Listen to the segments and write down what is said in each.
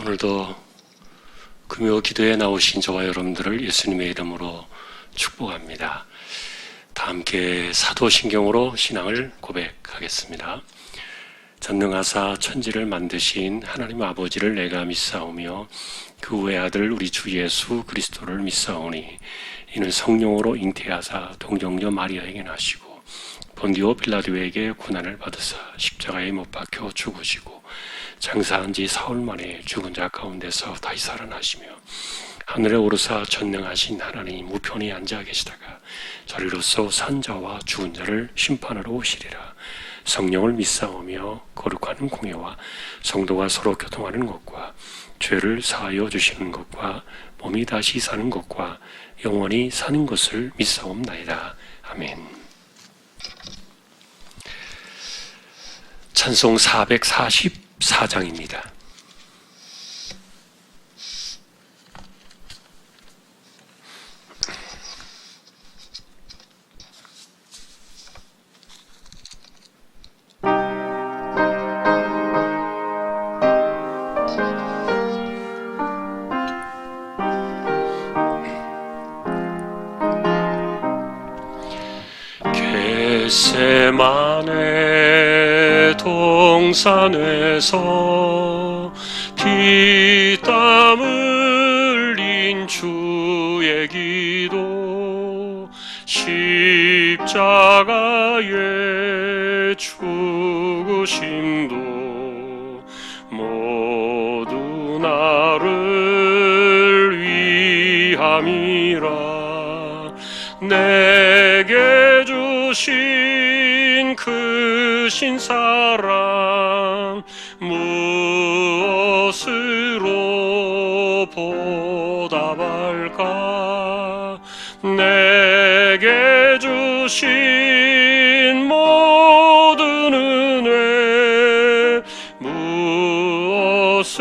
오늘도 금요 기도에 나오신 저와 여러분들을 예수님의 이름으로 축복합니다. 다 함께 사도신경으로 신앙을 고백하겠습니다. 전능하사 천지를 만드신 하나님 아버지를 내가 믿사오며 그 외아들 우리 주 예수 그리스도를 믿사오니 이는 성령으로 잉태하사 동정녀 마리아에게 나시고 본디오 빌라도에게 고난을 받으사 십자가에 못 박혀 죽으시고 장사한 지 사흘 만에 죽은 자 가운데서 다시 살아나시며 하늘에 오르사 전능하신 하나님 우편에 앉아 계시다가 저리로서 산 자와 죽은 자를 심판하러 오시리라. 성령을 믿사오며 거룩한 공예와 성도가 서로 교통하는 것과 죄를 사하여 주시는 것과 몸이 다시 사는 것과 영원히 사는 것을 믿사옵나이다. 아멘. 찬송 444장입니다. 겟세마네 동산에서 피땀 흘린 주의 기도 십자가의 죽으심도 모두 나를 위함이라. 내게 주신 크신 사랑 무엇으로 보답할까? 내게 주신 모든 은혜 무엇으로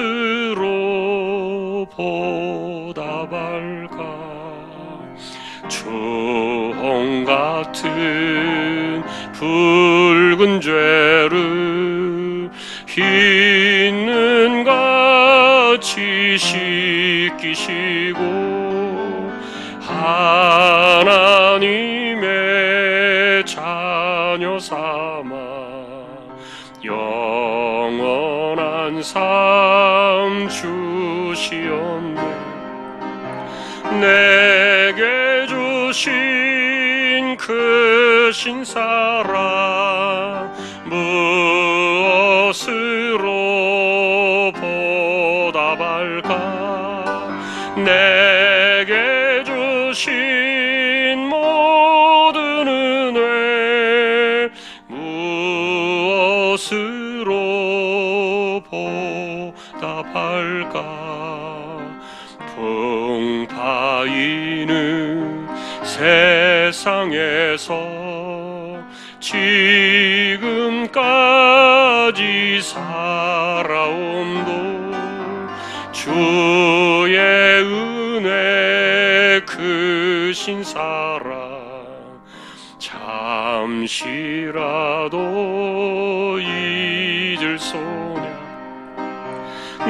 보답할까? 주홍 같은 붉은 죄를 흰 눈같이 씻기시고 하나님의 자녀 삼아 영원한 삶 주시옵네. 내게 주신 크신 사랑 무엇으로 보답할까? 내게 주신 모든 은혜 무엇으로 보답할까? 풍파이는 세상에서 지금까지 살아옴도 주의 은혜 크신 사랑 잠시라도 잊을 소냐.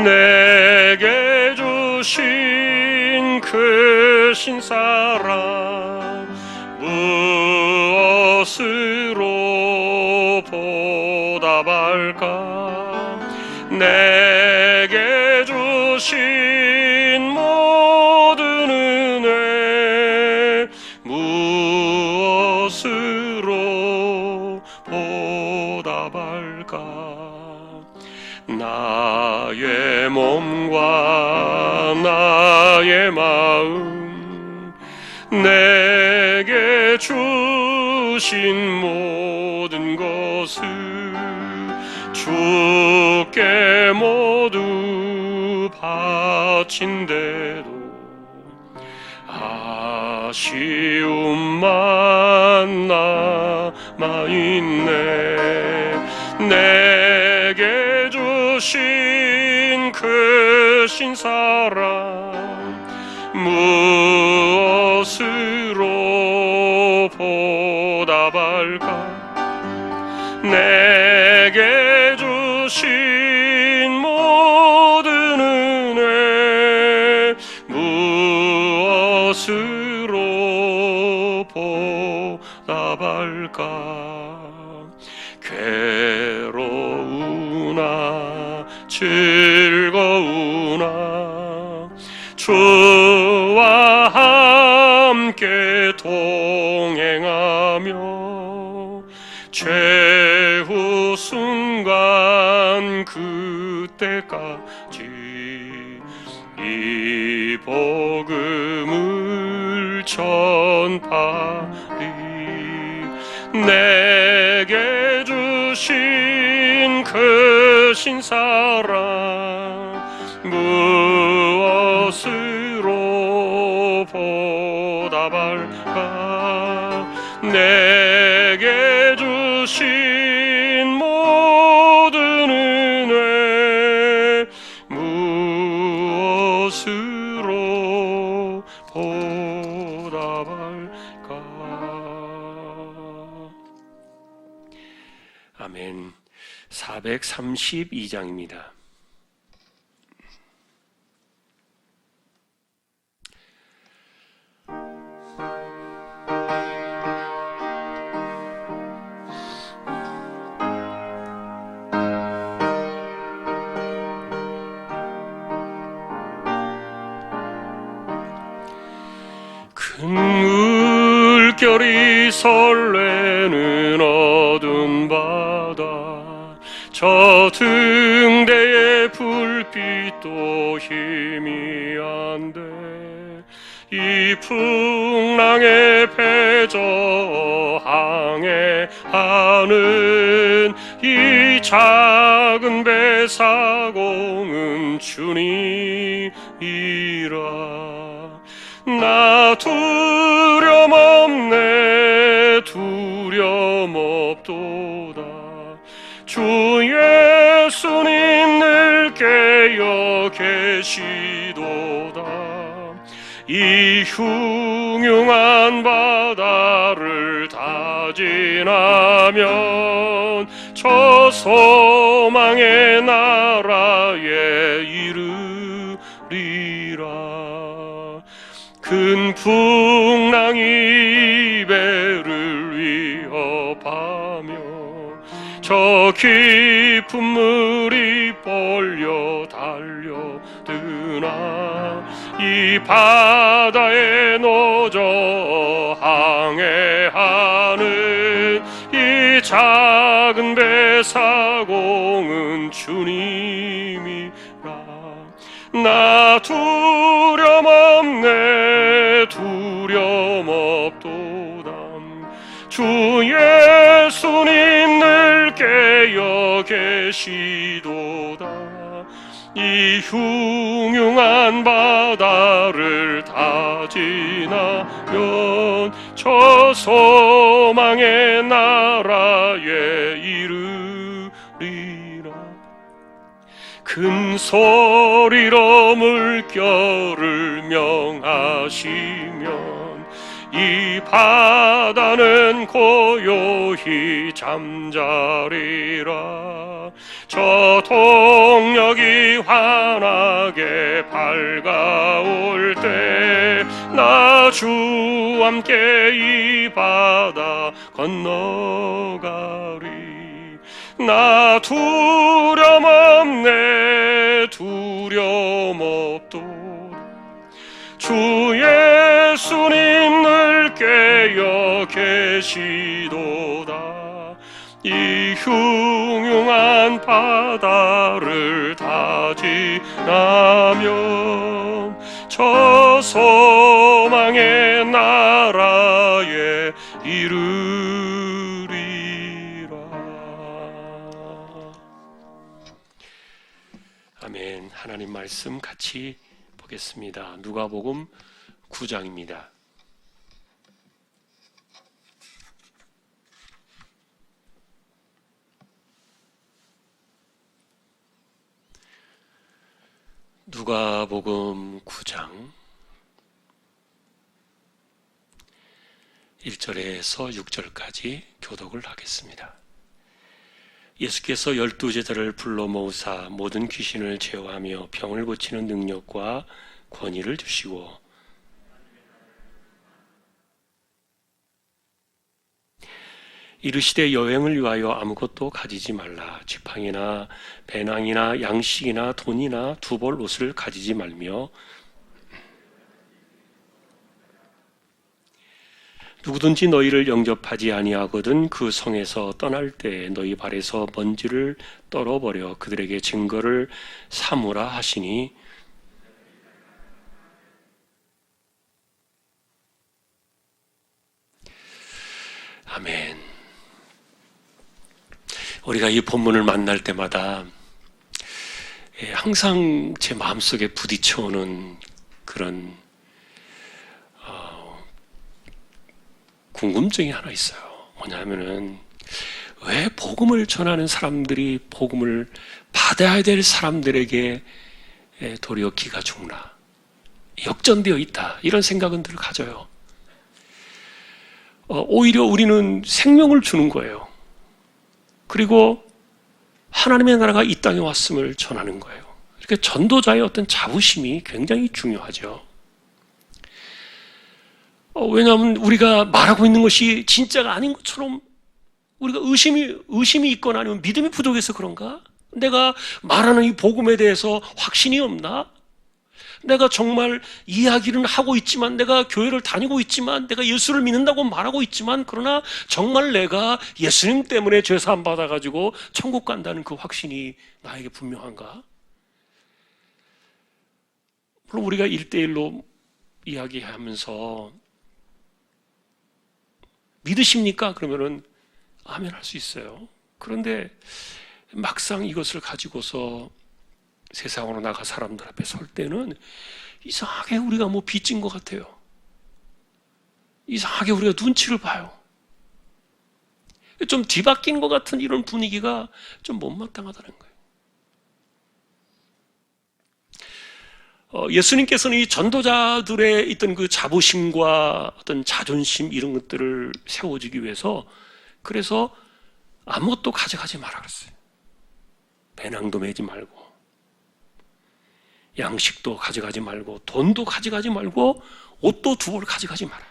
내게 주신 크신 사랑 무엇으로 보답할까? 내게 주신 모든 은혜 무엇으로 보답할까? 나의 몸과 나의 마음 내게 주신 모든 것을 주께 모두 바친대도 아쉬움만 남아있네. 내게 주신 크신 사랑 무엇으로 보답할까? 내게 주신 모든 보답할까. 괴로우나 즐거우나 주와 함께 동행하며 최후 순간 그때까지 이 복음을 전파리. 내게 주신 크신 사랑 무엇으로 보답할까. 내게 주신 모든 은혜 무엇으로 보답할까. 아멘. 432장입니다. 큰 물결이 설레는 어두운 바다, 저 등대의 불빛도 힘이 안 돼. 이 풍랑에 패져 항해하는 이 작은 배 사공은 주님이라. 나 두려움 없네, 두려움 없도다. 주 예수님 늘 깨어 계시도다. 이 흉흉한 바다를 다 지나면 저 소망의 나라에 이르리라. 큰 풍랑이 배를 위협하며 저 깊은 물이 벌려 달려드나. 이 바다에 노져 항해하는 이 작은 배 사공은 주님이라. 나 두려움 없네, 두려움 없도다. 주 예수님 늘 깨어 계시도다. 이 흉흉한 바다를 다 지나면 저 소망의 나라에 이르리라. 큰 소리로 물결을 명하시면 이 바다는 고요히 잠자리라. 저 동력이 환하게 밝아올 때 나 주와 함께 이 바다 건너가리. 나 두려움 없네, 두려움 없도다. 주 예수님 늘 깨어 계시도다. 이 흉흉한 바다를 다 지나면 저 소망의 나라에 이르리라. 아멘. 하나님 말씀 같이 보겠습니다. 누가복음 9장입니다. 누가복음 9장 1절에서 6절까지 교독을 하겠습니다. 예수께서 12제자를 불러 모으사 모든 귀신을 제어하며 병을 고치는 능력과 권위를 주시고 이르시되 여행을 위하여 아무것도 가지지 말라. 지팡이나 배낭이나 양식이나 돈이나 두 벌 옷을 가지지 말며 누구든지 너희를 영접하지 아니하거든 그 성에서 떠날 때 너희 발에서 먼지를 떨어버려 그들에게 증거를 삼으라 하시니 아멘. 우리가 이 본문을 만날 때마다 항상 제 마음속에 부딪혀오는 그런 궁금증이 하나 있어요. 뭐냐면은 왜 복음을 전하는 사람들이 복음을 받아야 될 사람들에게 도리어 기가 죽나, 역전되어 있다, 이런 생각은 늘 가져요. 오히려 우리는 생명을 주는 거예요. 그리고 하나님의 나라가 이 땅에 왔음을 전하는 거예요. 이렇게 전도자의 어떤 자부심이 굉장히 중요하죠. 왜냐하면 우리가 말하고 있는 것이 진짜가 아닌 것처럼 우리가 의심이 있거나 아니면 믿음이 부족해서 그런가? 내가 말하는 이 복음에 대해서 확신이 없나? 내가 정말 이야기는 하고 있지만, 내가 교회를 다니고 있지만, 내가 예수를 믿는다고 말하고 있지만, 그러나 정말 내가 예수님 때문에 죄사함 받아가지고 천국 간다는 그 확신이 나에게 분명한가? 물론 우리가 1대1로 이야기하면서 믿으십니까? 그러면은 아멘 할 수 있어요. 그런데 막상 이것을 가지고서 세상으로 나가 사람들 앞에 설 때는 이상하게 우리가 뭐 빚진 것 같아요. 이상하게 우리가 눈치를 봐요. 좀 뒤바뀐 것 같은 이런 분위기가 좀 못마땅하다는 거예요. 예수님께서는 이 전도자들의 있던 그 자부심과 어떤 자존심 이런 것들을 세워주기 위해서 그래서 아무것도 가져가지 마라 그랬어요. 배낭도 메지 말고 양식도 가져가지 말고 돈도 가져가지 말고 옷도 두 벌 가져가지 마라.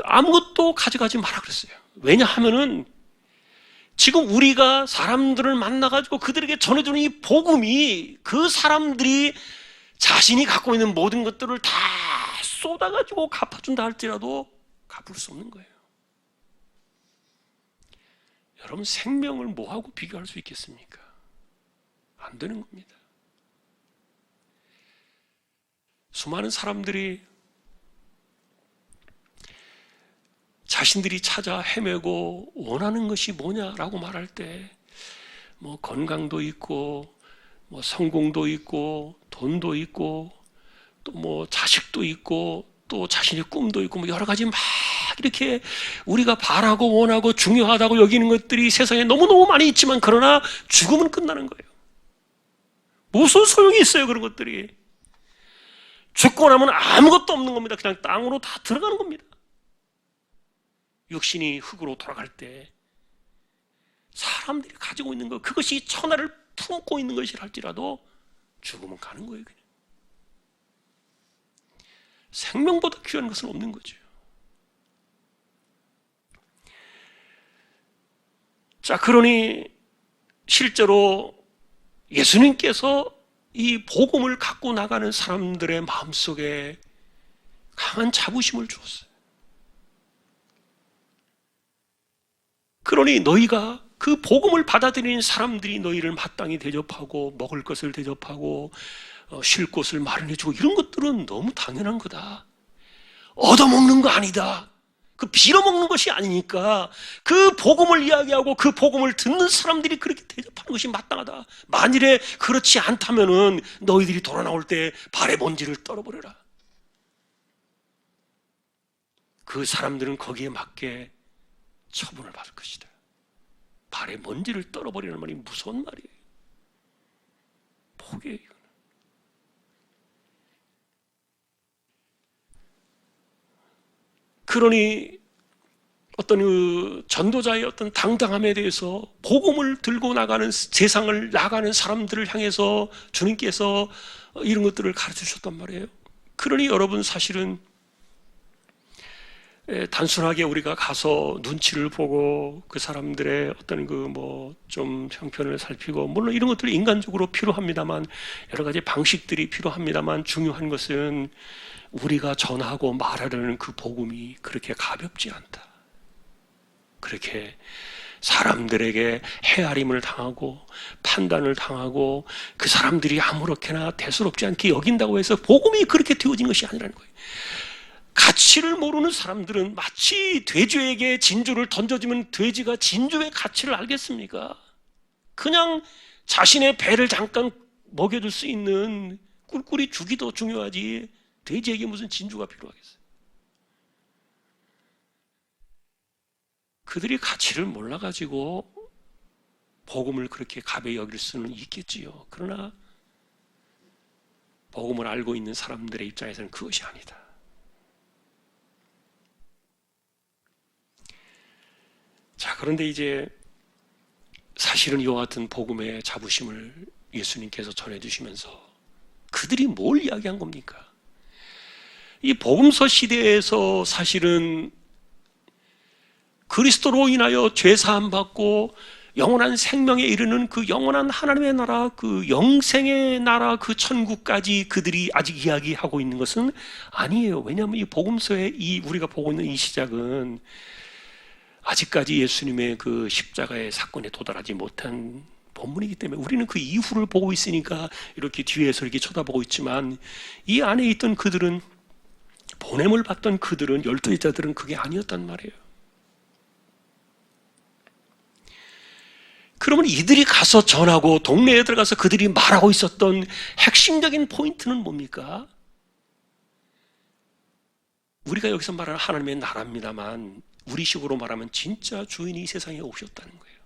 아무것도 가져가지 마라 그랬어요. 왜냐하면은 지금 우리가 사람들을 만나가지고 그들에게 전해주는 이 복음이 그 사람들이 자신이 갖고 있는 모든 것들을 다 쏟아가지고 갚아준다 할지라도 갚을 수 없는 거예요. 여러분, 생명을 뭐하고 비교할 수 있겠습니까? 안 되는 겁니다. 수많은 사람들이 자신들이 찾아 헤매고 원하는 것이 뭐냐라고 말할 때 뭐 건강도 있고 뭐 성공도 있고 돈도 있고 또 뭐 자식도 있고 또 자신의 꿈도 있고 뭐 여러 가지 막 이렇게 우리가 바라고 원하고 중요하다고 여기는 것들이 세상에 너무너무 많이 있지만 그러나 죽으면 끝나는 거예요. 무슨 소용이 있어요, 그런 것들이. 죽고 나면 아무것도 없는 겁니다. 그냥 땅으로 다 들어가는 겁니다. 육신이 흙으로 돌아갈 때 사람들이 가지고 있는 것, 그것이 천하를 품고 있는 것이라 할지라도 죽으면 가는 거예요. 그냥. 생명보다 귀한 것은 없는 거죠. 자, 그러니 실제로 예수님께서 이 복음을 갖고 나가는 사람들의 마음속에 강한 자부심을 주었어요. 그러니 너희가 그 복음을 받아들이는 사람들이 너희를 마땅히 대접하고 먹을 것을 대접하고 쉴 곳을 마련해주고 이런 것들은 너무 당연한 거다. 얻어먹는 거 아니다. 그 빌어먹는 것이 아니니까 그 복음을 이야기하고 그 복음을 듣는 사람들이 그렇게 대접하는 것이 마땅하다. 만일에 그렇지 않다면은 너희들이 돌아 나올 때 발에 먼지를 떨어버려라. 그 사람들은 거기에 맞게 처분을 받을 것이다. 발에 먼지를 떨어버리는 말이 무서운 말이에요. 포기해요. 그러니 어떤 그 전도자의 어떤 당당함에 대해서 복음을 들고 나가는 세상을 나가는 사람들을 향해서 주님께서 이런 것들을 가르쳐 주셨단 말이에요. 그러니 여러분, 사실은 단순하게 우리가 가서 눈치를 보고 그 사람들의 어떤 그 뭐 좀 형편을 살피고, 물론 이런 것들이 인간적으로 필요합니다만, 여러 가지 방식들이 필요합니다만, 중요한 것은 우리가 전하고 말하려는 그 복음이 그렇게 가볍지 않다. 그렇게 사람들에게 헤아림을 당하고 판단을 당하고 그 사람들이 아무렇게나 대수롭지 않게 여긴다고 해서 복음이 그렇게 되어진 것이 아니라는 거예요. 가치를 모르는 사람들은 마치 돼지에게 진주를 던져주면 돼지가 진주의 가치를 알겠습니까? 그냥 자신의 배를 잠깐 먹여줄 수 있는 꿀꿀이 죽이 더 중요하지 돼지에게 무슨 진주가 필요하겠어요? 그들이 가치를 몰라가지고 복음을 그렇게 가벼이 여길 수는 있겠지요. 그러나 복음을 알고 있는 사람들의 입장에서는 그것이 아니다. 자, 그런데 이제 사실은 이와 같은 복음의 자부심을 예수님께서 전해주시면서 그들이 뭘 이야기한 겁니까? 이 복음서 시대에서 사실은 그리스도로 인하여 죄사함 받고 영원한 생명에 이르는 그 영원한 하나님의 나라, 그 영생의 나라, 그 천국까지 그들이 아직 이야기하고 있는 것은 아니에요. 왜냐하면 이 복음서의 이 우리가 보고 있는 이 시작은 아직까지 예수님의 그 십자가의 사건에 도달하지 못한 본문이기 때문에 우리는 그 이후를 보고 있으니까 이렇게 뒤에서 이렇게 쳐다보고 있지만, 이 안에 있던 그들은, 보냄을 받던 그들은, 열두 제자들은 그게 아니었단 말이에요. 그러면 이들이 가서 전하고 동네에 들어가서 그들이 말하고 있었던 핵심적인 포인트는 뭡니까? 우리가 여기서 말하는 하나님의 나라입니다만 우리식으로 말하면 진짜 주인이 이 세상에 오셨다는 거예요.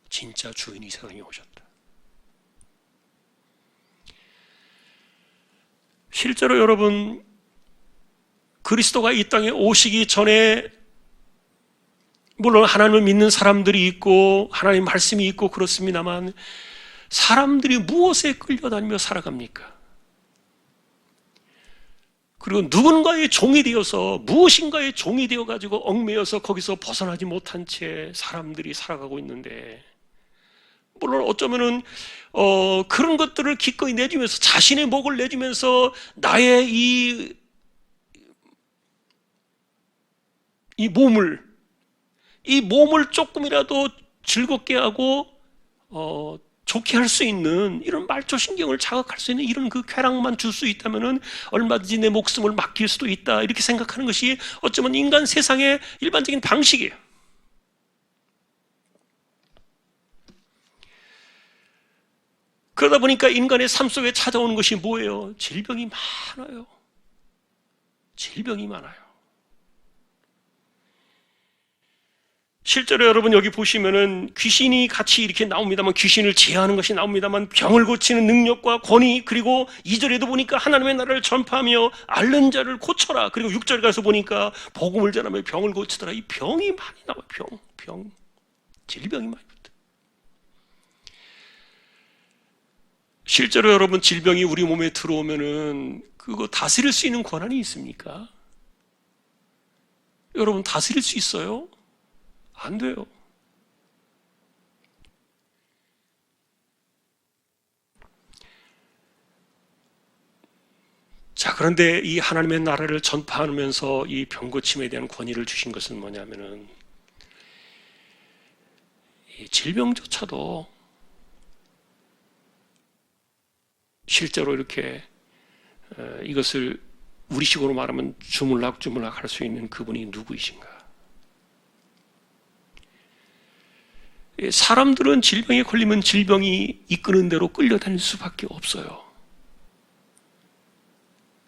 진짜 주인이 이 세상에 오셨다. 실제로 여러분, 그리스도가 이 땅에 오시기 전에 물론 하나님을 믿는 사람들이 있고 하나님 말씀이 있고 그렇습니다만, 사람들이 무엇에 끌려다니며 살아갑니까? 그리고 누군가의 종이 되어서, 무엇인가의 종이 되어가지고 얽매여서 거기서 벗어나지 못한 채 사람들이 살아가고 있는데, 물론 어쩌면은 그런 것들을 기꺼이 내주면서, 자신의 목을 내주면서 나의 이 몸을 조금이라도 즐겁게 하고 좋게 할 수 있는 이런 말초신경을 자극할 수 있는 이런 그 쾌락만 줄 수 있다면은 얼마든지 내 목숨을 맡길 수도 있다, 이렇게 생각하는 것이 어쩌면 인간 세상의 일반적인 방식이에요. 그러다 보니까 인간의 삶 속에 찾아오는 것이 뭐예요? 질병이 많아요. 질병이 많아요. 실제로 여러분 여기 보시면은 귀신이 같이 이렇게 나옵니다만, 귀신을 제어하는 것이 나옵니다만, 병을 고치는 능력과 권위, 그리고 2절에도 보니까 하나님의 나라를 전파하며 앓는 자를 고쳐라. 그리고 6절 가서 보니까 복음을 전하며 병을 고치더라. 이 병이 많이 나와요. 병. 질병이 많이 붙어요. 실제로 여러분, 질병이 우리 몸에 들어오면은 그거 다스릴 수 있는 권한이 있습니까? 여러분, 다스릴 수 있어요? 안 돼요. 자, 그런데 이 하나님의 나라를 전파하면서 이 병고침에 대한 권위를 주신 것은 뭐냐면은, 이 질병조차도 실제로 이렇게 이것을 우리식으로 말하면 주물락주물락 할 수 있는 그분이 누구이신가? 사람들은 질병에 걸리면 질병이 이끄는 대로 끌려다닐 수밖에 없어요.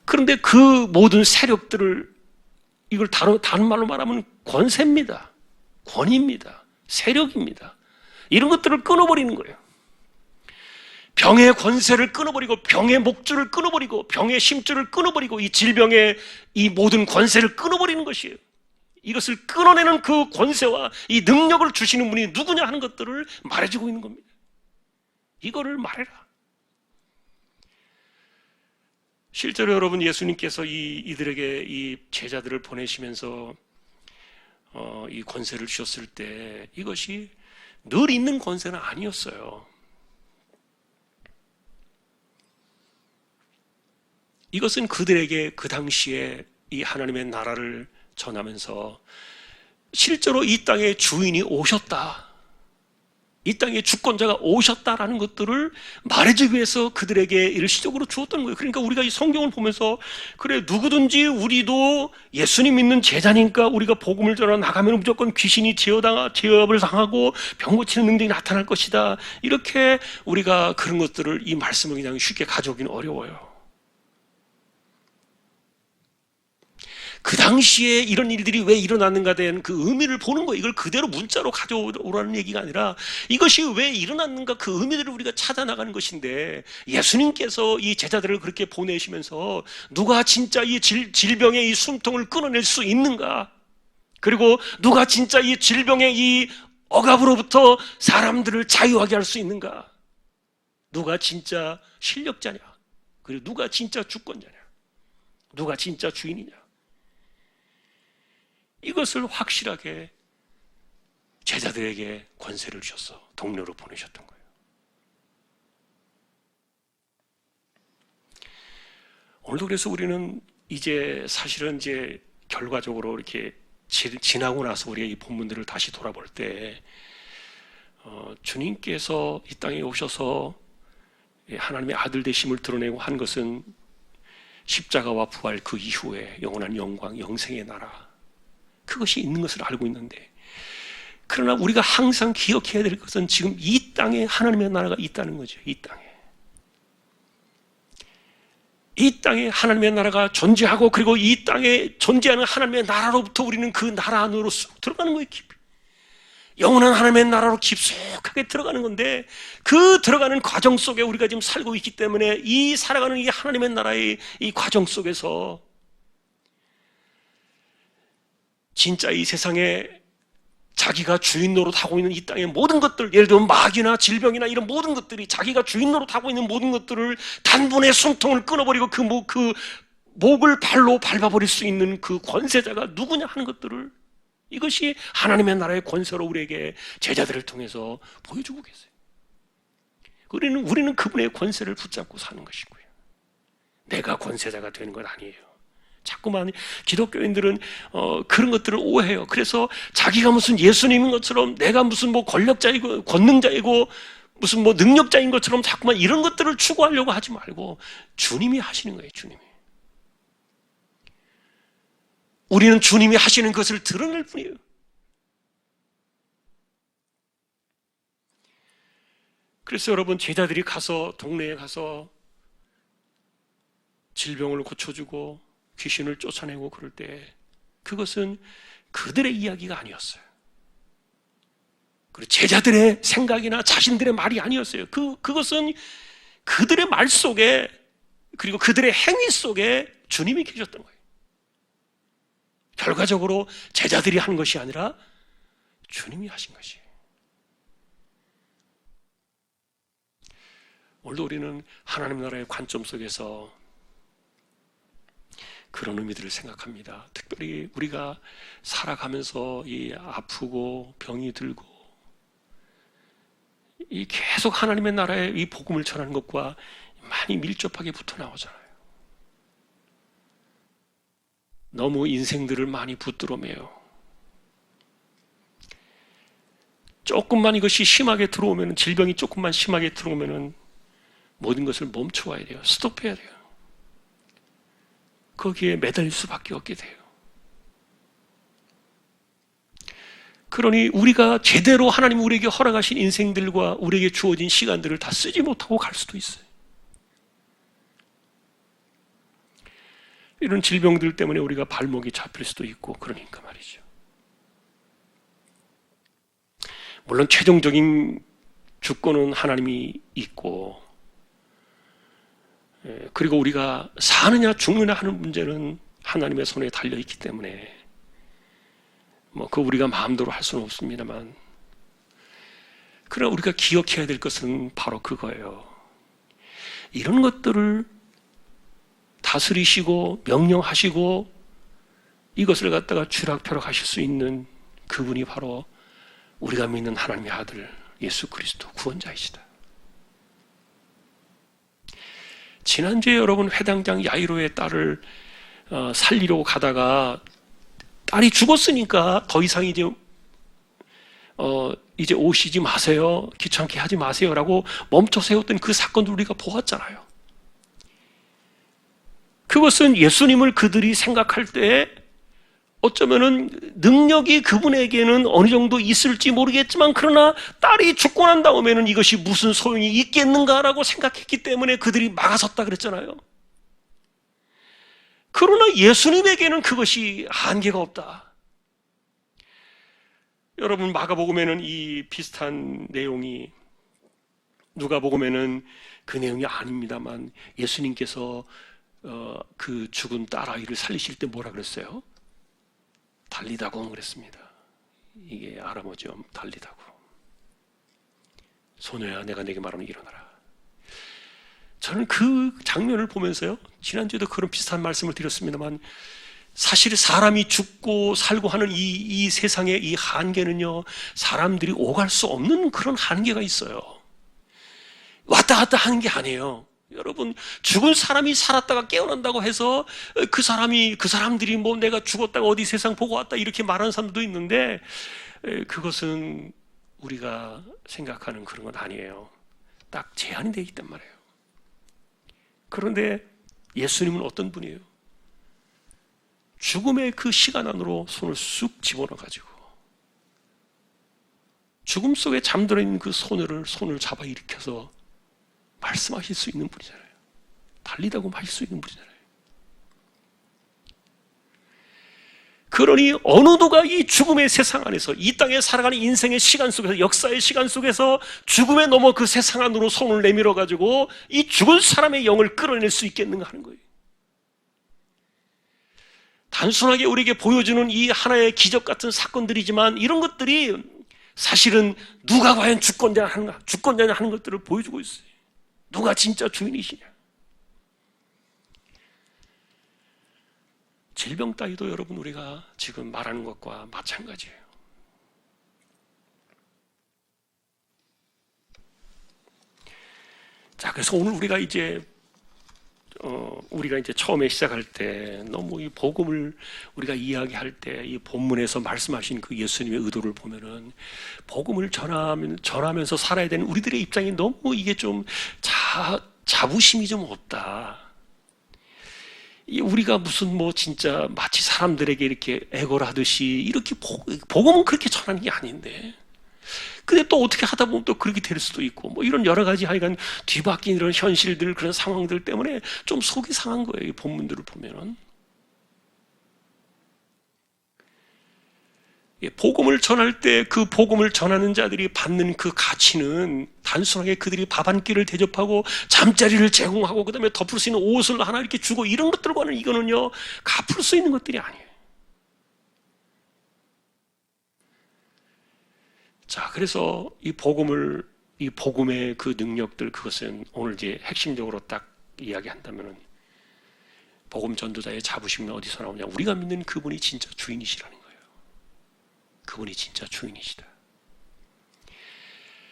그런데 그 모든 세력들을, 이걸 다른 말로 말하면 권세입니다. 권위입니다. 세력입니다. 이런 것들을 끊어버리는 거예요. 병의 권세를 끊어버리고, 병의 목줄을 끊어버리고, 병의 심줄을 끊어버리고, 이 질병의 이 모든 권세를 끊어버리는 것이에요. 이것을 끊어내는 그 권세와 이 능력을 주시는 분이 누구냐 하는 것들을 말해주고 있는 겁니다. 이거를 말해라. 실제로 여러분, 예수님께서 이들에게 이 제자들을 보내시면서 이 권세를 주셨을 때 이것이 늘 있는 권세는 아니었어요. 이것은 그들에게 그 당시에 이 하나님의 나라를 전하면서 실제로 이 땅의 주인이 오셨다, 이 땅의 주권자가 오셨다라는 것들을 말해주기 위해서 그들에게 일시적으로 주었던 거예요. 그러니까 우리가 이 성경을 보면서, 그래, 누구든지 우리도 예수님 믿는 제자니까 우리가 복음을 전하 나가면 무조건 귀신이 제어업을 당하고 병 고치는 능력이 나타날 것이다, 이렇게 우리가 그런 것들을, 이 말씀을 그냥 쉽게 가져오기는 어려워요. 그 당시에 이런 일들이 왜 일어났는가 된 그 의미를 보는 거예요. 이걸 그대로 문자로 가져오라는 얘기가 아니라 이것이 왜 일어났는가, 그 의미들을 우리가 찾아나가는 것인데, 예수님께서 이 제자들을 그렇게 보내시면서 누가 진짜 이 질병의 이 숨통을 끊어낼 수 있는가, 그리고 누가 진짜 이 질병의 이 억압으로부터 사람들을 자유하게 할 수 있는가, 누가 진짜 실력자냐, 그리고 누가 진짜 주권자냐, 누가 진짜 주인이냐, 이것을 확실하게 제자들에게 권세를 주셔서 동료로 보내셨던 거예요. 오늘도 그래서 우리는 이제 사실은 이제 결과적으로 이렇게 지나고 나서 우리가 이 본문들을 다시 돌아볼 때 주님께서 이 땅에 오셔서 하나님의 아들 되심을 드러내고 한 것은 십자가와 부활 그 이후에 영원한 영광, 영생의 나라, 그것이 있는 것을 알고 있는데, 그러나 우리가 항상 기억해야 될 것은 지금 이 땅에 하나님의 나라가 있다는 거죠. 이 땅에 하나님의 나라가 존재하고, 그리고 이 땅에 존재하는 하나님의 나라로부터 우리는 그 나라 안으로 쑥 들어가는 거예요. 깊이 영원한 하나님의 나라로 깊숙하게 들어가는 건데, 그 들어가는 과정 속에 우리가 지금 살고 있기 때문에 이 살아가는 이 하나님의 나라의 이 과정 속에서 진짜 이 세상에 자기가 주인 노릇하고 있는 이 땅의 모든 것들, 예를 들면 마귀나 질병이나 이런 모든 것들이 자기가 주인 노릇하고 있는 모든 것들을 단번에 숨통을 끊어버리고 그 목을 발로 밟아버릴 수 있는 그 권세자가 누구냐 하는 것들을, 이것이 하나님의 나라의 권세로 우리에게 제자들을 통해서 보여주고 계세요. 우리는 그분의 권세를 붙잡고 사는 것이고요. 내가 권세자가 되는 건 아니에요. 자꾸만 기독교인들은 그런 것들을 오해해요. 그래서 자기가 무슨 예수님인 것처럼, 내가 무슨 뭐 권력자이고 권능자이고 무슨 뭐 능력자인 것처럼 자꾸만 이런 것들을 추구하려고 하지 말고 주님이 하시는 거예요. 주님이. 우리는 주님이 하시는 것을 드러낼 뿐이에요. 그래서 여러분, 제자들이 가서 동네에 가서 질병을 고쳐주고 귀신을 쫓아내고 그럴 때 그것은 그들의 이야기가 아니었어요. 그리고 제자들의 생각이나 자신들의 말이 아니었어요. 그것은 그들의 말 속에, 그리고 그들의 행위 속에 주님이 계셨던 거예요. 결과적으로 제자들이 한 것이 아니라 주님이 하신 것이에요. 오늘도 우리는 하나님 나라의 관점 속에서 그런 의미들을 생각합니다. 특별히 우리가 살아가면서 이 아프고 병이 들고 이 계속 하나님의 나라의 이 복음을 전하는 것과 많이 밀접하게 붙어 나오잖아요. 너무 인생들을 많이 붙들어 매요. 조금만 이것이 심하게 들어오면, 질병이 조금만 심하게 들어오면 모든 것을 멈춰와야 돼요. 스톱해야 돼요. 거기에 매달릴 수밖에 없게 돼요. 그러니 우리가 제대로 하나님 우리에게 허락하신 인생들과 우리에게 주어진 시간들을 다 쓰지 못하고 갈 수도 있어요. 이런 질병들 때문에 우리가 발목이 잡힐 수도 있고, 그러니까 말이죠. 물론 최종적인 주권은 하나님이 있고, 그리고 우리가 사느냐 죽느냐 하는 문제는 하나님의 손에 달려있기 때문에 그 우리가 마음대로 할 수는 없습니다만, 그러나 우리가 기억해야 될 것은 바로 그거예요. 이런 것들을 다스리시고 명령하시고 이것을 갖다가 쥐락펴락 하실 수 있는 그분이 바로 우리가 믿는 하나님의 아들 예수 그리스도 구원자이시다. 지난주에 여러분 회당장 야이로의 딸을 살리려고 가다가 딸이 죽었으니까 더 이상 이제 오시지 마세요. 귀찮게 하지 마세요라고 멈춰 세웠던 그 사건도 우리가 보았잖아요. 그것은 예수님을 그들이 생각할 때 어쩌면은 능력이 그분에게는 어느 정도 있을지 모르겠지만 그러나 딸이 죽고 난 다음에는 이것이 무슨 소용이 있겠는가라고 생각했기 때문에 그들이 막아섰다 그랬잖아요. 그러나 예수님에게는 그것이 한계가 없다. 여러분 마가복음에는 이 비슷한 내용이 누가복음에는 그 내용이 아닙니다만 예수님께서 그 죽은 딸아이를 살리실 때 뭐라 그랬어요? 달리다고 그랬습니다. 이게 아람어죠. 달리다고. 소녀야 내가 내게 말하면 일어나라. 저는 그 장면을 보면서요, 지난주에도 그런 비슷한 말씀을 드렸습니다만 사실 사람이 죽고 살고 하는 이 세상의 이 한계는요, 사람들이 오갈 수 없는 그런 한계가 있어요. 왔다 갔다 하는 게 아니에요. 여러분, 죽은 사람이 살았다가 깨어난다고 해서 그 사람들이 뭐 내가 죽었다가 어디 세상 보고 왔다 이렇게 말하는 사람도 있는데 그것은 우리가 생각하는 그런 건 아니에요. 딱 제한이 되어 있단 말이에요. 그런데 예수님은 어떤 분이에요? 죽음의 그 시간 안으로 손을 쑥 집어넣어가지고 죽음 속에 잠들어 있는 그 손을 잡아 일으켜서 말씀하실 수 있는 분이잖아요. 달리다고 하실 수 있는 분이잖아요. 그러니 어느 누가 이 죽음의 세상 안에서 이 땅에 살아가는 인생의 시간 속에서 역사의 시간 속에서 죽음에 넘어 그 세상 안으로 손을 내밀어 가지고 이 죽은 사람의 영을 끌어낼 수 있겠는가 하는 거예요. 단순하게 우리에게 보여주는 이 하나의 기적 같은 사건들이지만 이런 것들이 사실은 누가 과연 주권자냐 하는 것들을 보여주고 있어요. 누가 진짜 주인이시냐? 질병 따위도 여러분 우리가 지금 말하는 것과 마찬가지예요. 자, 그래서 오늘 우리가 이제 처음에 시작할 때 너무 이 복음을 우리가 이야기할 때 이 본문에서 말씀하신 그 예수님의 의도를 보면은 복음을 전하면서 살아야 되는 우리들의 입장이 너무 이게 좀 자부심이 좀 없다. 우리가 무슨 뭐 진짜 마치 사람들에게 이렇게 애걸 하듯이 이렇게 복음은 그렇게 전하는 게 아닌데. 근데 또 어떻게 하다 보면 또 그렇게 될 수도 있고 뭐 이런 여러 가지 하여간 뒤바뀐 이런 현실들 그런 상황들 때문에 좀 속이 상한 거예요. 이 본문들을 보면은. 복음을 전할 때 그 복음을 전하는 자들이 받는 그 가치는 단순하게 그들이 밥 한 끼를 대접하고 잠자리를 제공하고 그 다음에 덮을 수 있는 옷을 하나 이렇게 주고 이런 것들과는 이거는요 갚을 수 있는 것들이 아니에요. 자, 그래서 이 복음의 그 능력들, 그것은 오늘 이제 핵심적으로 딱 이야기한다면은 복음 전도자의 자부심은 어디서 나오냐? 우리가 믿는 그분이 진짜 주인이시라는 거예요. 그분이 진짜 주인이시다.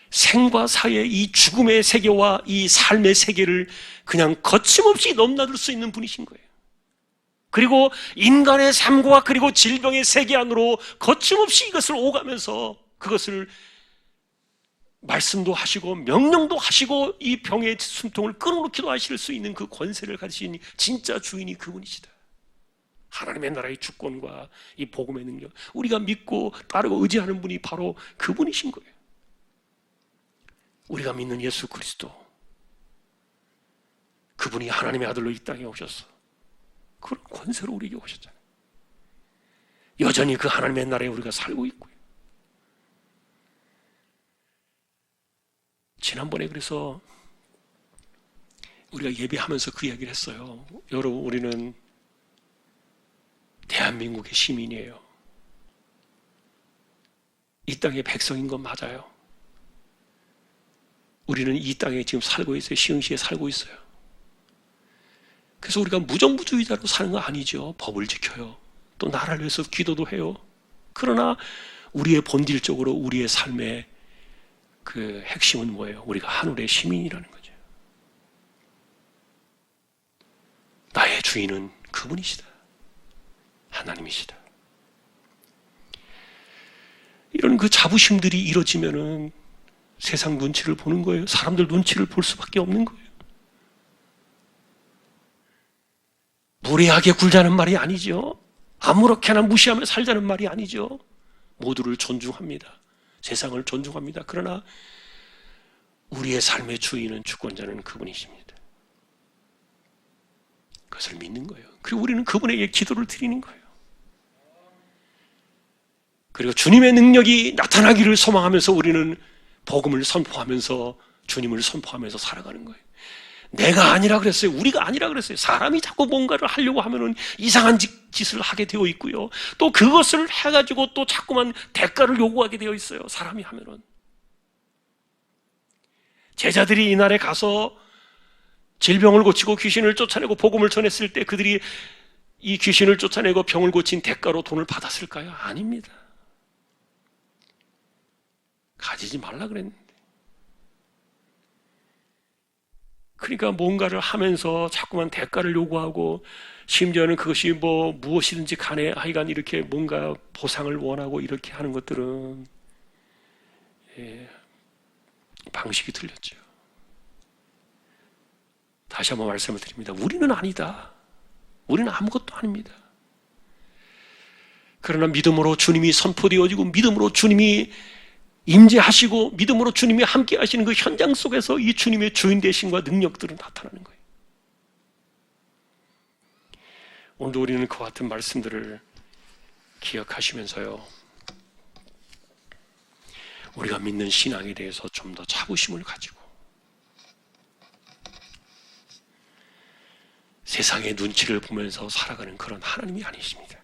생과 사의 이 죽음의 세계와 이 삶의 세계를 그냥 거침없이 넘나들 수 있는 분이신 거예요. 그리고 인간의 삶과 그리고 질병의 세계 안으로 거침없이 이것을 오가면서 그것을 말씀도 하시고 명령도 하시고 이 병의 숨통을 끊어놓기도 하실 수 있는 그 권세를 가지신 진짜 주인이 그분이시다. 하나님의 나라의 주권과 이 복음의 능력, 우리가 믿고 따르고 의지하는 분이 바로 그분이신 거예요. 우리가 믿는 예수 그리스도, 그분이 하나님의 아들로 이 땅에 오셔서 그런 권세로 우리에게 오셨잖아요. 여전히 그 하나님의 나라에 우리가 살고 있고요. 지난번에 그래서 우리가 예배하면서 그 이야기를 했어요. 여러분, 우리는 대한민국의 시민이에요. 이 땅의 백성인 건 맞아요. 우리는 이 땅에 지금 살고 있어요. 시흥시에 살고 있어요. 그래서 우리가 무정부주의자로 사는 거 아니죠. 법을 지켜요. 또 나라를 위해서 기도도 해요. 그러나 우리의 본질적으로 우리의 삶의 그 핵심은 뭐예요? 우리가 하늘의 시민이라는 거죠. 나의 주인은 그분이시다. 하나님이시다. 이런 그 자부심들이 이루어지면은 세상 눈치를 보는 거예요. 사람들 눈치를 볼 수밖에 없는 거예요. 무례하게 굴자는 말이 아니죠. 아무렇게나 무시하며 살자는 말이 아니죠. 모두를 존중합니다. 세상을 존중합니다. 그러나 우리의 삶의 주인은 주권자는 그분이십니다. 그것을 믿는 거예요. 그리고 우리는 그분에게 기도를 드리는 거예요. 그리고 주님의 능력이 나타나기를 소망하면서 우리는 복음을 선포하면서 주님을 선포하면서 살아가는 거예요. 내가 아니라 그랬어요. 우리가 아니라 그랬어요. 사람이 자꾸 뭔가를 하려고 하면은 이상한 짓을 하게 되어 있고요. 또 그것을 해가지고 또 자꾸만 대가를 요구하게 되어 있어요. 사람이 하면은. 제자들이 이날에 가서 질병을 고치고 귀신을 쫓아내고 복음을 전했을 때 그들이 이 귀신을 쫓아내고 병을 고친 대가로 돈을 받았을까요? 아닙니다. 가지지 말라 그랬는데. 그러니까 뭔가를 하면서 자꾸만 대가를 요구하고 심지어는 그것이 무엇이든지 간에 하여간 이렇게 뭔가 보상을 원하고 이렇게 하는 것들은 방식이 틀렸죠. 다시 한번 말씀을 드립니다. 우리는 아니다. 우리는 아무것도 아닙니다. 그러나 믿음으로 주님이 선포되어지고 믿음으로 주님이 임재하시고 믿음으로 주님이 함께 하시는 그 현장 속에서 이 주님의 주인 되심과 능력들은 나타나는 거예요. 오늘도 우리는 그와 같은 말씀들을 기억하시면서요, 우리가 믿는 신앙에 대해서 좀 더 자부심을 가지고 세상의 눈치를 보면서 살아가는 그런 하나님이 아니십니다.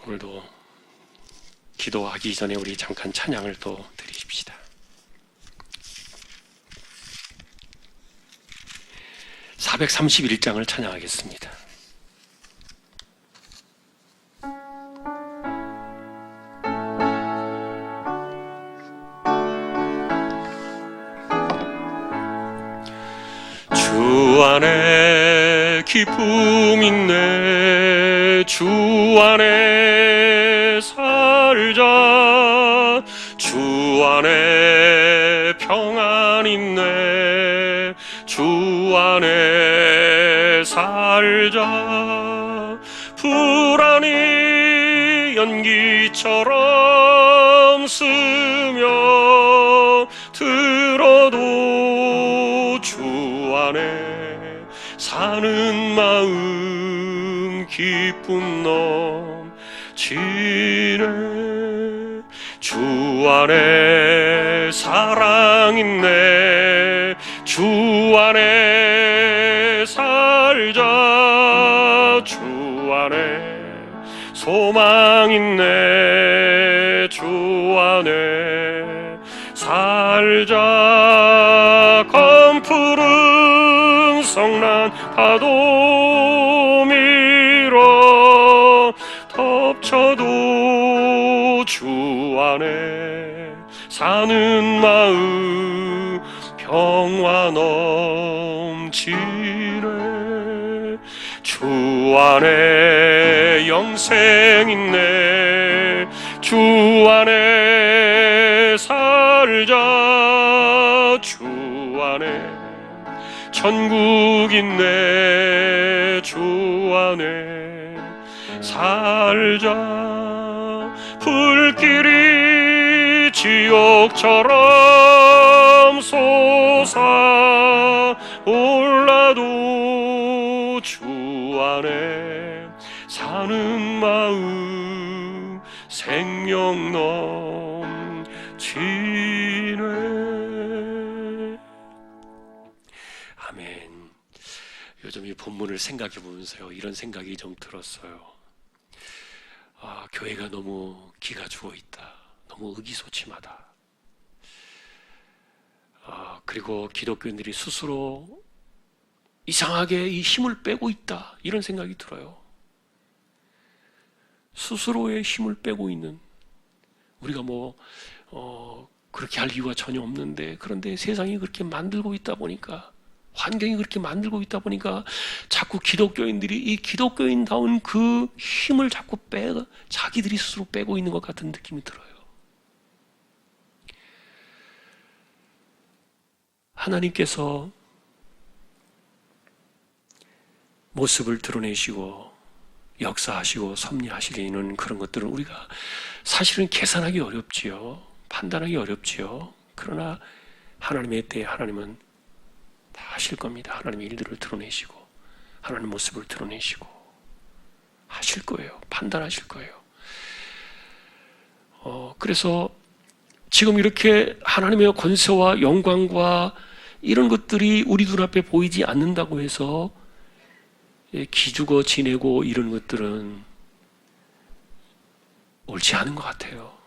오늘도 기도하기 전에 우리 잠깐 찬양을 또 드리십시다. 431장을 찬양하겠습니다. 주 안에 기쁨 있네. 주 안에 살자. 주 안에 평안 있네. 주 안에 살자. 불안이 연기처럼 스며 들어도 주 안에 사는 마음 기쁨 넘치네. 주 안에 사랑 있네. 주 안에 살자. 주 안에 소망 있네. 주 안에 살자. 검푸른 성난 파도 밀어 덮쳐도 주 안에 사는 마음 평화 넘치네. 주 안에 영생 있네. 주 안에 살자. 주 안에 천국 있네. 주 안에 살자. 불길이 지옥처럼 솟아올라도 주 안에 사는 마음 생명 넘치네. 아멘. 요즘 이 본문을 생각해 보면서요, 이런 생각이 좀 들었어요. 교회가 너무 기가 죽어 있다. 너무 의기소침하다. 그리고 기독교인들이 스스로 이상하게 이 힘을 빼고 있다, 이런 생각이 들어요. 스스로의 힘을 빼고 있는, 우리가 그렇게 할 이유가 전혀 없는데, 그런데 세상이 그렇게 만들고 있다 보니까, 환경이 그렇게 만들고 있다 보니까 자꾸 기독교인들이 이 기독교인다운 그 힘을 자꾸 자기들이 스스로 빼고 있는 것 같은 느낌이 들어요. 하나님께서 모습을 드러내시고 역사하시고 섭리하시는 그런 것들은 우리가 사실은 계산하기 어렵지요. 판단하기 어렵지요. 그러나 하나님의 때에 하나님은 다 하실 겁니다. 하나님의 일들을 드러내시고 하나님의 모습을 드러내시고 하실 거예요. 판단하실 거예요. 그래서 지금 이렇게 하나님의 권세와 영광과 이런 것들이 우리 눈앞에 보이지 않는다고 해서 기죽어 지내고 이런 것들은 옳지 않은 것 같아요.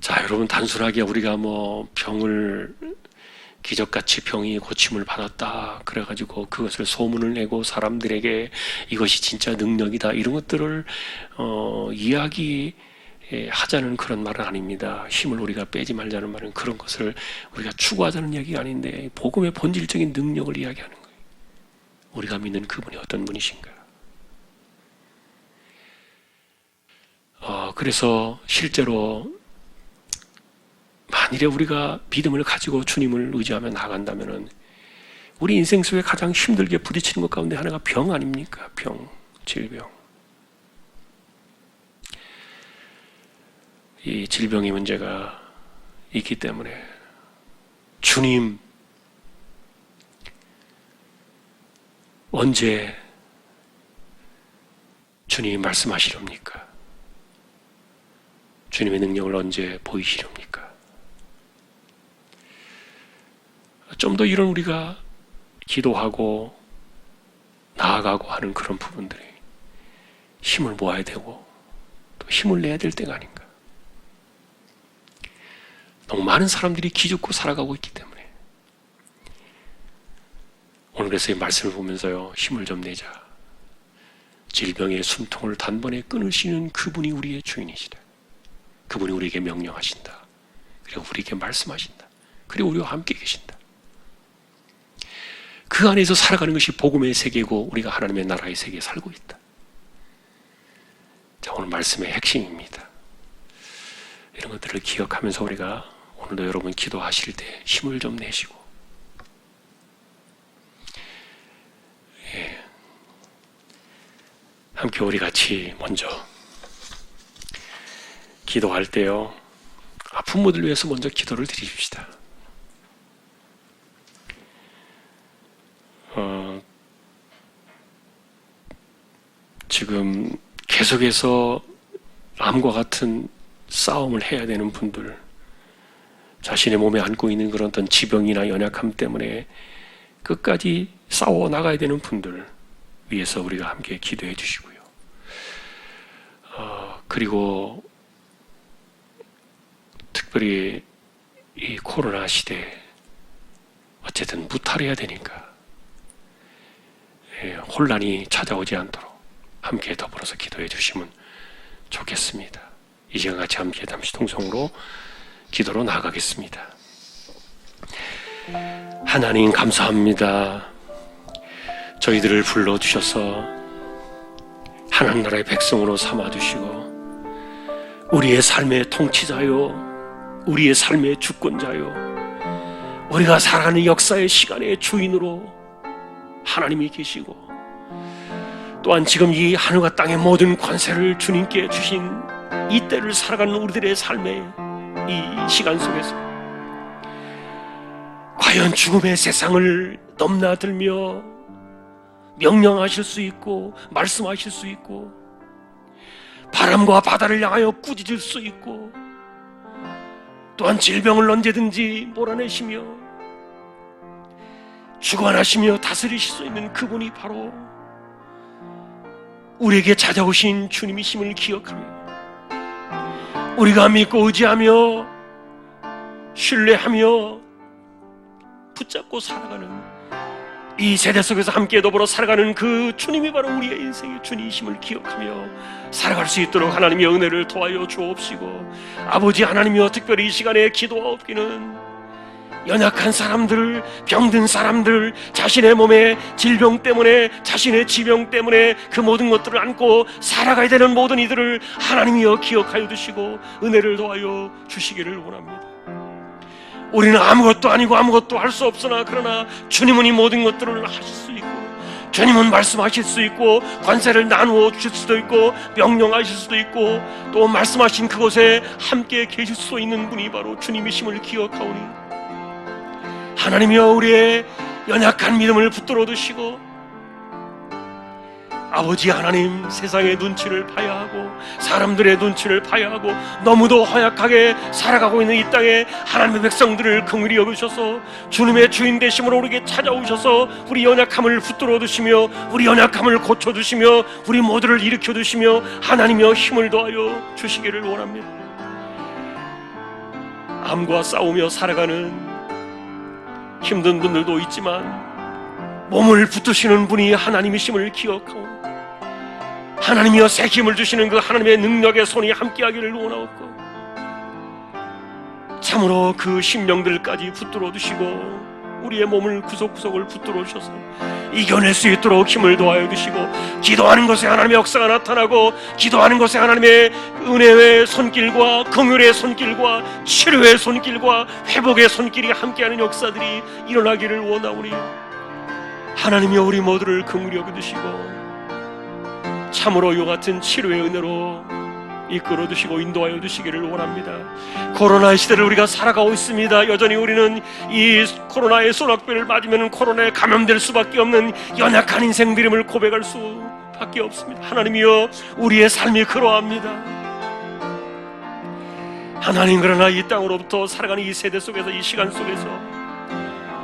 자, 여러분, 단순하게 우리가 병을 기적같이 병이 고침을 받았다 그래가지고 그것을 소문을 내고 사람들에게 이것이 진짜 능력이다 이런 것들을 이야기하자는 그런 말은 아닙니다. 힘을 우리가 빼지 말자는 말은 그런 것을 우리가 추구하자는 얘기가 아닌데, 복음의 본질적인 능력을 이야기하는 거예요. 우리가 믿는 그분이 어떤 분이신가. 그래서 실제로 만일에 우리가 믿음을 가지고 주님을 의지하며 나간다면 우리 인생 속에 가장 힘들게 부딪히는 것 가운데 하나가 병 아닙니까? 병, 질병. 이 질병의 문제가 있기 때문에 주님, 언제 주님이 말씀하시렵니까? 주님의 능력을 언제 보이시렵니까? 좀 더 이런 우리가 기도하고 나아가고 하는 그런 부분들이 힘을 모아야 되고 또 힘을 내야 될 때가 아닌가. 너무 많은 사람들이 기죽고 살아가고 있기 때문에 오늘 그래서 이 말씀을 보면서요, 힘을 좀 내자. 질병의 숨통을 단번에 끊으시는 그분이 우리의 주인이시다. 그분이 우리에게 명령하신다. 그리고 우리에게 말씀하신다. 그리고 우리와 함께 계신다. 그 안에서 살아가는 것이 복음의 세계고 우리가 하나님의 나라의 세계에 살고 있다. 자, 오늘 말씀의 핵심입니다. 이런 것들을 기억하면서 우리가 오늘도 여러분 기도하실 때 힘을 좀 내시고, 함께 우리 같이 먼저 기도할 때요, 아픈 분들 위해서 먼저 기도를 드립시다. 지금 계속해서 암과 같은 싸움을 해야 되는 분들, 자신의 몸에 안고 있는 그런 어떤 지병이나 연약함 때문에 끝까지 싸워 나가야 되는 분들 위해서 우리가 함께 기도해 주시고요. 그리고 특별히 이 코로나 시대에 어쨌든 무탈해야 되니까 혼란이 찾아오지 않도록 함께 더불어서 기도해 주시면 좋겠습니다. 이 시간 같이 함께 잠시 통성으로 기도로 나아가겠습니다. 하나님 감사합니다. 저희들을 불러주셔서 하나님 나라의 백성으로 삼아주시고 우리의 삶의 통치자요, 우리의 삶의 주권자요, 우리가 살아가는 역사의 시간의 주인으로 하나님이 계시고, 또한 지금 이 하늘과 땅의 모든 권세를 주님께 주신 이 때를 살아가는 우리들의 삶의 이 시간 속에서 과연 죽음의 세상을 넘나들며 명령하실 수 있고 말씀하실 수 있고 바람과 바다를 향하여 꾸짖을 수 있고 또한 질병을 언제든지 몰아내시며 주관하시며 다스리실 수 있는 그분이 바로 우리에게 찾아오신 주님이심을 기억하며 우리가 믿고 의지하며 신뢰하며 붙잡고 살아가는 이 세대 속에서 함께 더불어 살아가는 그 주님이 바로 우리의 인생의 주님이심을 기억하며 살아갈 수 있도록 하나님의 은혜를 도와여 주옵시고, 아버지 하나님이여, 특별히 이 시간에 기도하옵기는 연약한 사람들, 병든 사람들, 자신의 몸의 질병 때문에, 자신의 지병 때문에 그 모든 것들을 안고 살아가야 되는 모든 이들을 하나님이여 기억하여 주시고 은혜를 도와여 주시기를 원합니다. 우리는 아무것도 아니고 아무것도 할 수 없으나, 그러나 주님은 이 모든 것들을 하실 수 있고, 주님은 말씀하실 수 있고, 관세를 나누어 주실 수도 있고, 명령하실 수도 있고, 또 말씀하신 그곳에 함께 계실 수 있는 분이 바로 주님이심을 기억하오니, 하나님이여, 우리의 연약한 믿음을 붙들어 두시고, 아버지 하나님, 세상의 눈치를 봐야 하고 사람들의 눈치를 봐야 하고 너무도 허약하게 살아가고 있는 이 땅에 하나님의 백성들을 긍휼히 여기셔서 주님의 주인 되심으로 우리에게 찾아오셔서 우리 연약함을 붙들어 두시며 우리 연약함을 고쳐주시며 우리 모두를 일으켜 두시며 하나님이여 힘을 더하여 주시기를 원합니다. 암과 싸우며 살아가는 힘든 분들도 있지만 몸을 붙드시는 분이 하나님이심을 기억하고, 하나님이여 새 힘을 주시는 그 하나님의 능력의 손이 함께하기를 원하옵고, 참으로 그 심령들까지 붙들어 주시고 우리의 몸을 구석구석을 붙들어 주셔서 이겨낼 수 있도록 힘을 도와여 주시고, 기도하는 것에 하나님의 역사가 나타나고, 기도하는 것에 하나님의 은혜의 손길과 긍휼의 손길과 치료의 손길과 회복의 손길이 함께하는 역사들이 일어나기를 원하오니, 하나님이여 우리 모두를 긍휼히 여겨주시고 참으로 이와 같은 치료의 은혜로 이끌어 주시고 인도하여 주시기를 원합니다. 코로나의 시대를 우리가 살아가고 있습니다. 여전히 우리는 이 코로나의 소낙비를 맞으면 코로나에 감염될 수밖에 없는 연약한 인생들임을 고백할 수밖에 없습니다. 하나님이여 우리의 삶이 그러합니다. 하나님, 그러나 이 땅으로부터 살아가는 이 세대 속에서, 이 시간 속에서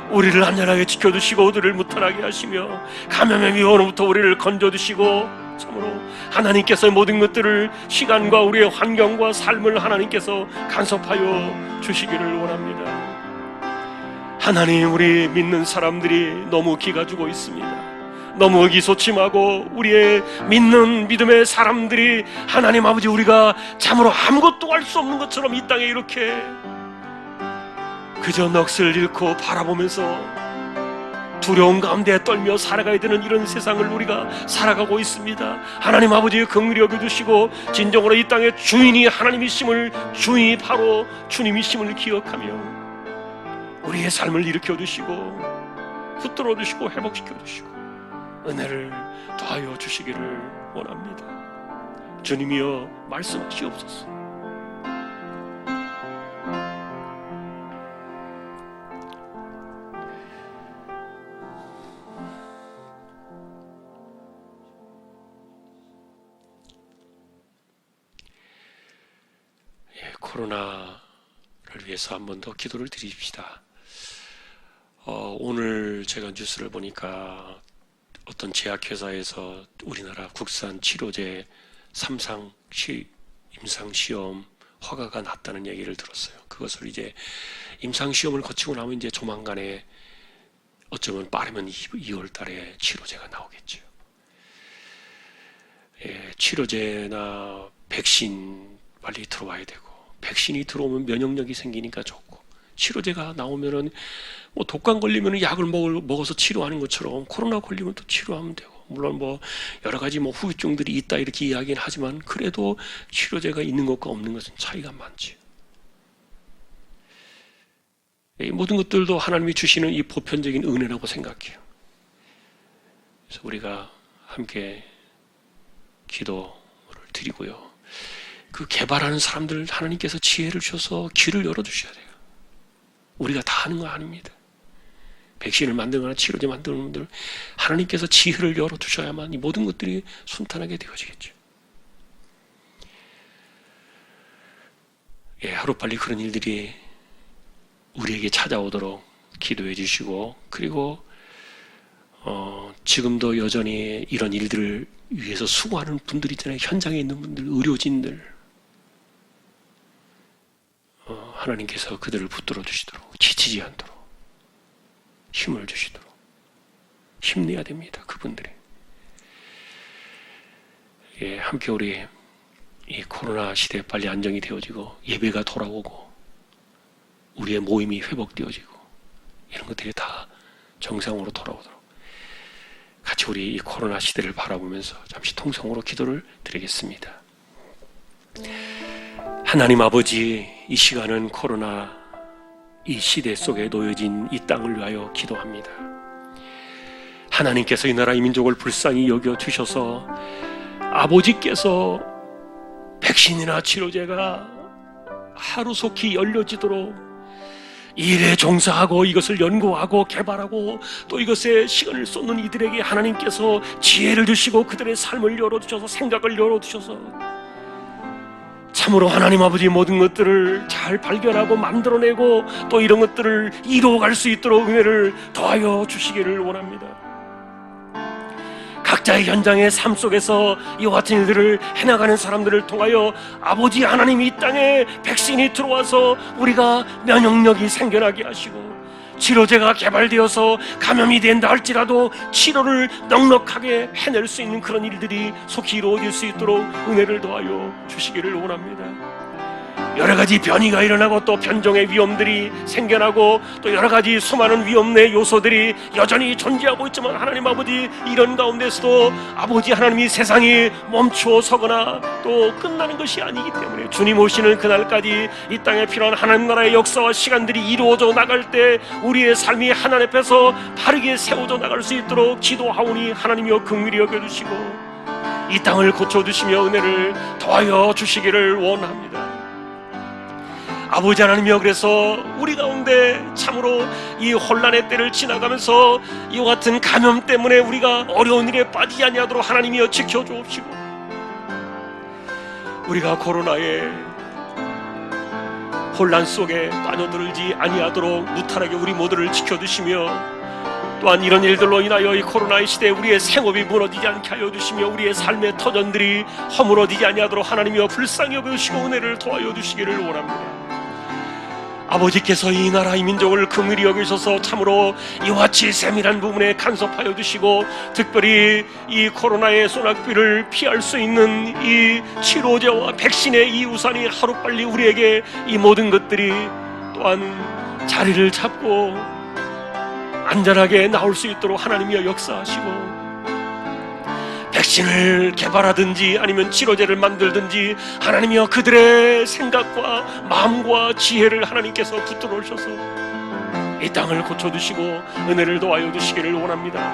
우리를 안전하게 지켜주시고 우리를 무탈하게 하시며 감염의 위험으로부터 우리를 건져주시고, 참으로 하나님께서 모든 것들을, 시간과 우리의 환경과 삶을 하나님께서 간섭하여 주시기를 원합니다. 하나님, 우리 믿는 사람들이 너무 기가 죽어 있습니다. 너무 의기소침하고 우리의 믿는 믿음의 사람들이, 하나님 아버지, 우리가 참으로 아무것도 할 수 없는 것처럼 이 땅에 이렇게 그저 넋을 잃고 바라보면서 두려움 가운데 떨며 살아가야 되는 이런 세상을 우리가 살아가고 있습니다. 하나님 아버지의 긍휼히 여겨주시고 진정으로 이 땅의 주인이 하나님이심을, 주인이 바로 주님이심을 기억하며 우리의 삶을 일으켜주시고 붙들어주시고 회복시켜주시고 은혜를 더하여 주시기를 원합니다. 주님이여 말씀하시옵소서. 코로나를 위해서 한 번 더 기도를 드립시다. 오늘 제가 뉴스를 보니까 어떤 제약회사에서 우리나라 국산 치료제 3상 임상시험 허가가 났다는 얘기를 들었어요. 그것을 이제 임상시험을 거치고 나면 이제 조만간에 어쩌면 빠르면 2월 달에 치료제가 나오겠죠. 치료제나 백신 빨리 들어와야 되고, 백신이 들어오면 면역력이 생기니까 좋고, 치료제가 나오면은 뭐 독감 걸리면 약을 먹어서 치료하는 것처럼 코로나 걸리면 또 치료하면 되고, 물론 뭐 여러 가지 뭐 후유증들이 있다 이렇게 이야기는 하지만 그래도 치료제가 있는 것과 없는 것은 차이가 많지. 이 모든 것들도 하나님이 주시는 이 보편적인 은혜라고 생각해요. 그래서 우리가 함께 기도를 드리고요. 그 개발하는 사람들 하나님께서 지혜를 주셔서 길을 열어주셔야 돼요. 우리가 다 하는 거 아닙니다. 백신을 만들거나 치료제 만드는 분들 하나님께서 지혜를 열어주셔야만 이 모든 것들이 순탄하게 되어지겠죠. 하루빨리 그런 일들이 우리에게 찾아오도록 기도해 주시고, 그리고 지금도 여전히 이런 일들을 위해서 수고하는 분들 있잖아요. 현장에 있는 분들, 의료진들, 하나님께서 그들을 붙들어 주시도록, 지치지 않도록 힘을 주시도록 힘내야 됩니다. 그분들이. 예, 함께 우리 이 코로나 시대에 빨리 안정이 되어지고 예배가 돌아오고 우리의 모임이 회복되어지고 이런 것들이 다 정상으로 돌아오도록 같이 우리 이 코로나 시대를 바라보면서 잠시 통성으로 기도를 드리겠습니다. 하나님 아버지, 이 시간은 코로나 이 시대 속에 놓여진 이 땅을 위하여 기도합니다. 하나님께서 이 나라 이 민족을 불쌍히 여겨주셔서 아버지께서 백신이나 치료제가 하루속히 열려지도록 이 일에 종사하고 이것을 연구하고 개발하고 또 이것에 시간을 쏟는 이들에게 하나님께서 지혜를 주시고 그들의 삶을 열어주셔서 생각을 열어주셔서 참으로 하나님 아버지 모든 것들을 잘 발견하고 만들어내고 또 이런 것들을 이루어갈 수 있도록 은혜를 더하여 주시기를 원합니다. 각자의 현장의 삶 속에서 이와 같은 일들을 해나가는 사람들을 통하여 아버지 하나님이 이 땅에 백신이 들어와서 우리가 면역력이 생겨나게 하시고 치료제가 개발되어서 감염이 된다 할지라도 치료를 넉넉하게 해낼 수 있는 그런 일들이 속히 이루어질 수 있도록 은혜를 더하여 주시기를 원합니다. 여러 가지 변이가 일어나고 또 변종의 위험들이 생겨나고 또 여러 가지 수많은 위험의 요소들이 여전히 존재하고 있지만 하나님 아버지, 이런 가운데서도 아버지 하나님이 세상이 멈추어 서거나 또 끝나는 것이 아니기 때문에 주님 오시는 그날까지 이 땅에 필요한 하나님 나라의 역사와 시간들이 이루어져 나갈 때 우리의 삶이 하나님 앞에서 바르게 세워져 나갈 수 있도록 기도하오니 하나님이여 긍휼히 여겨주시고 이 땅을 고쳐주시며 은혜를 더하여 주시기를 원합니다. 아버지 하나님이여, 그래서 우리 가운데 참으로 이 혼란의 때를 지나가면서 이와 같은 감염 때문에 우리가 어려운 일에 빠지지 아니하도록 하나님이여 지켜주옵시고 우리가 코로나의 혼란 속에 빠져들지 아니하도록 무탈하게 우리 모두를 지켜주시며 또한 이런 일들로 인하여 이 코로나의 시대에 우리의 생업이 무너지지 않게 하여 주시며 우리의 삶의 터전들이 허물어지지 아니하도록 하나님이여 불쌍히 여겨주시고 은혜를 도와여 주시기를 원합니다. 아버지께서 이 나라 이 민족을 긍휼히 여기셔서 참으로 이와 같이 세밀한 부분에 간섭하여 주시고 특별히 이 코로나의 소낙비를 피할 수 있는 이 치료제와 백신의 이 우산이 하루빨리 우리에게 이 모든 것들이 또한 자리를 잡고 안전하게 나올 수 있도록 하나님이여 역사하시고 백신을 개발하든지 아니면 치료제를 만들든지 하나님이여 그들의 생각과 마음과 지혜를 하나님께서 붙들어 오셔서 이 땅을 고쳐주시고 은혜를 도와여 주시기를 원합니다.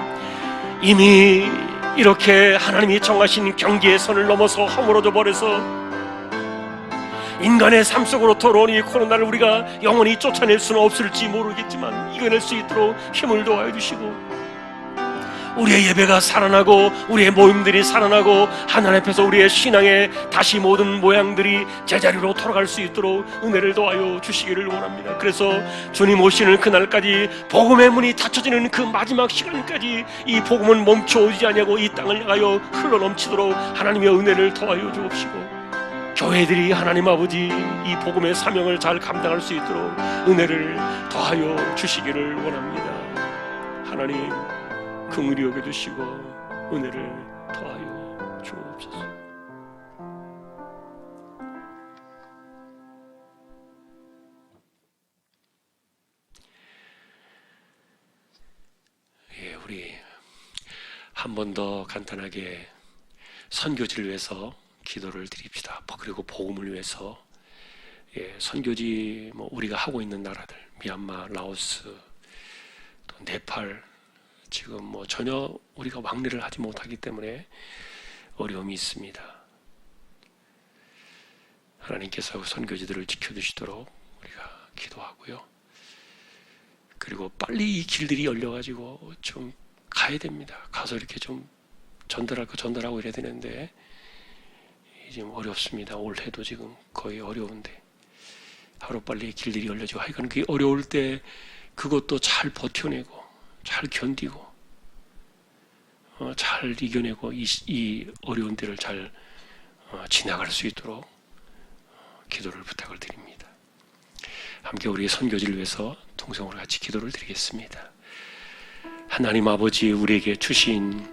이미 이렇게 하나님이 정하신 경계의 선을 넘어서 허물어져 버려서 인간의 삶 속으로 들어온 이 코로나를 우리가 영원히 쫓아낼 수는 없을지 모르겠지만 이겨낼 수 있도록 힘을 도와여 주시고 우리의 예배가 살아나고 우리의 모임들이 살아나고 하나님 앞에서 우리의 신앙의 다시 모든 모양들이 제자리로 돌아갈 수 있도록 은혜를 도와여 주시기를 원합니다. 그래서 주님 오시는 그날까지 복음의 문이 닫혀지는 그 마지막 시간까지 이 복음은 멈춰오지 아니하고 이 땅을 향하여 흘러넘치도록 하나님의 은혜를 도와여 주옵시고 교회들이 하나님 아버지 이 복음의 사명을 잘 감당할 수 있도록 은혜를 더하여 주시기를 원합니다. 하나님 긍휼히 여겨주시고 은혜를 더하여 주옵소서. 예, 우리 한 번 더 간단하게 선교지를 위해서 기도를 드립시다. 그리고 복음을 위해서 선교지 우리가 하고 있는 나라들 미얀마, 라오스, 또 네팔 지금 전혀 우리가 왕래를 하지 못하기 때문에 어려움이 있습니다. 하나님께서 선교지들을 지켜주시도록 우리가 기도하고요. 그리고 빨리 이 길들이 열려가지고 좀 가야 됩니다. 가서 이렇게 좀 전달하고 이래야 되는데 지금 어렵습니다. 올해도 지금 거의 어려운데 하루빨리 길들이 열려지고 하여간 그게 어려울 때 그것도 잘 버텨내고 잘 견디고 잘 이겨내고 이 어려운 때를 잘 지나갈 수 있도록 기도를 부탁을 드립니다. 함께 우리 선교지를 위해서 통성으로 같이 기도를 드리겠습니다. 하나님 아버지, 우리에게 주신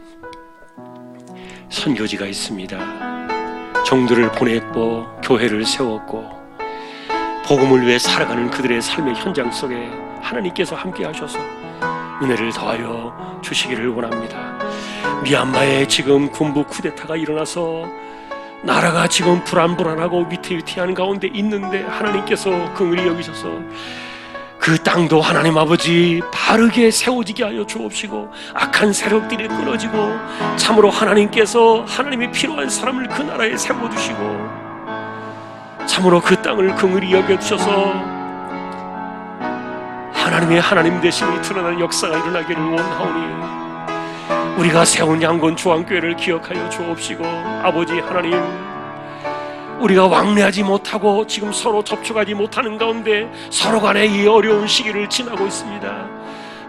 선교지가 있습니다. 종들을 보냈고 교회를 세웠고 복음을 위해 살아가는 그들의 삶의 현장 속에 하나님께서 함께 하셔서 은혜를 더하여 주시기를 원합니다. 미얀마에 지금 군부 쿠데타가 일어나서 나라가 지금 불안불안하고 위태위태한 가운데 있는데 하나님께서 긍휼히 여기셔서 그 땅도 하나님 아버지 바르게 세워지게 하여 주옵시고 악한 세력들이 끊어지고 참으로 하나님께서 하나님이 필요한 사람을 그 나라에 세워두시고 참으로 그 땅을 긍휼히 여겨주셔서 하나님의 하나님 되심이 드러나는 역사가 일어나기를 원하오니 우리가 세운 양곤 중앙교회를 기억하여 주옵시고 아버지 하나님, 우리가 왕래하지 못하고 지금 서로 접촉하지 못하는 가운데 서로 간에 이 어려운 시기를 지나고 있습니다.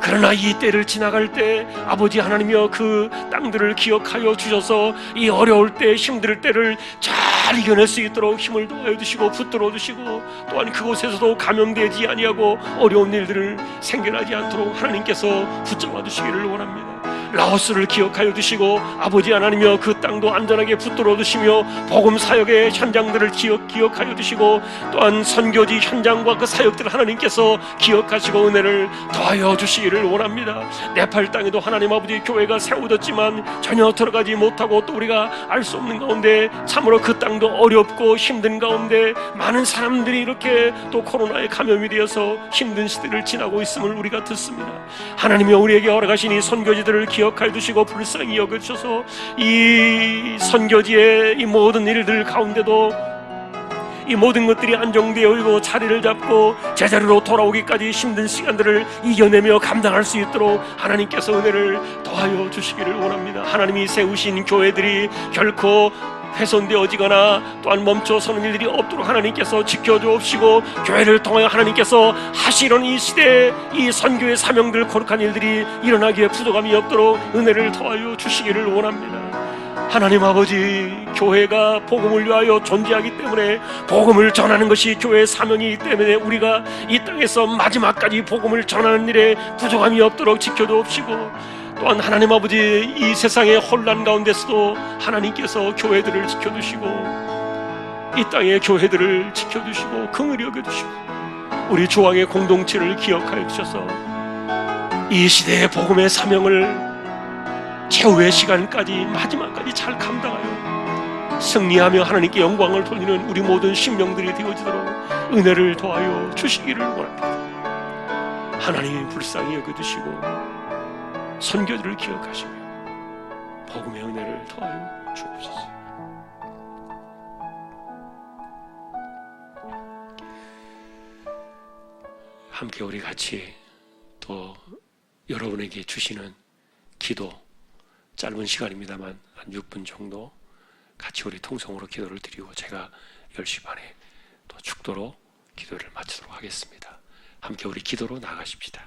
그러나 이 때를 지나갈 때 아버지 하나님이여 그 땅들을 기억하여 주셔서 이 어려울 때 힘들 때를 잘 이겨낼 수 있도록 힘을 더하여 주시고 붙들어 주시고 또한 그곳에서도 감염되지 아니하고 어려운 일들을 생겨나지 않도록 하나님께서 붙잡아 주시기를 원합니다. 라오스를 기억하여 주시고 아버지 하나님이여 그 땅도 안전하게 붙들어 주시며 복음 사역의 현장들을 기억하여 주시고 또한 선교지 현장과 그 사역들을 하나님께서 기억하시고 은혜를 더하여 주시기를 원합니다. 네팔 땅에도 하나님 아버지 교회가 세워졌지만 전혀 들어가지 못하고 또 우리가 알 수 없는 가운데 참으로 그 땅도 어렵고 힘든 가운데 많은 사람들이 이렇게 또 코로나에 감염이 되어서 힘든 시대를 지나고 있음을 우리가 듣습니다. 하나님이여 우리에게 허락하신 이 선교지들을 기억하여 주시고 불쌍히 여겨주셔서 이 선교지의 이 모든 일들 가운데도 이 모든 것들이 안정되어 있고 자리를 잡고 제자리로 돌아오기까지 힘든 시간들을 이겨내며 감당할 수 있도록 하나님께서 은혜를 더하여 주시기를 원합니다. 하나님이 세우신 교회들이 결코 훼손되어지거나 또한 멈춰서는 일들이 없도록 하나님께서 지켜주옵시고 교회를 통하여 하나님께서 하시려는 이 시대에 이 선교의 사명들 거룩한 일들이 일어나기에 부족함이 없도록 은혜를 더하여 주시기를 원합니다. 하나님 아버지, 교회가 복음을 위하여 존재하기 때문에 복음을 전하는 것이 교회의 사명이기 때문에 우리가 이 땅에서 마지막까지 복음을 전하는 일에 부족함이 없도록 지켜주옵시고 또한 하나님 아버지, 이 세상의 혼란 가운데서도 하나님께서 교회들을 지켜주시고 이 땅의 교회들을 지켜주시고 긍휼히 여겨주시고 우리 조항의 공동체를 기억하여 주셔서 이 시대의 복음의 사명을 최후의 시간까지 마지막까지 잘 감당하여 승리하며 하나님께 영광을 돌리는 우리 모든 심령들이 되어지도록 은혜를 더하여 주시기를 원합니다. 하나님 불쌍히 여겨주시고 선교들을 기억하시며 복음의 은혜를 더하여 주옵소서. 함께 우리 같이 또 여러분에게 주시는 기도, 짧은 시간입니다만 한 6분 정도 같이 우리 통성으로 기도를 드리고 제가 10시 반에 또 축도로 기도를 마치도록 하겠습니다. 함께 우리 기도로 나가십시다.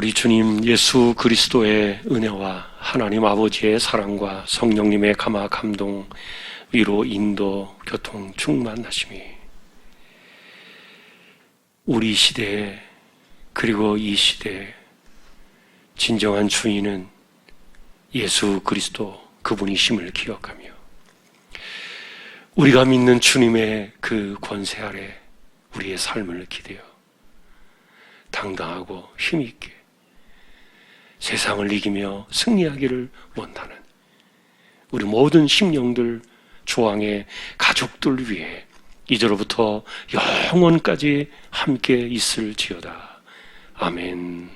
우리 주님 예수 그리스도의 은혜와 하나님 아버지의 사랑과 성령님의 감화 감동, 위로, 인도, 교통, 충만하심이 우리 시대에, 그리고 이 시대에 진정한 주인은 예수 그리스도 그분이심을 기억하며 우리가 믿는 주님의 그 권세 아래 우리의 삶을 기대어 당당하고 힘있게 세상을 이기며 승리하기를 원하는 우리 모든 심령들, 조항의 가족들 위해 이제로부터 영원까지 함께 있을지어다. 아멘.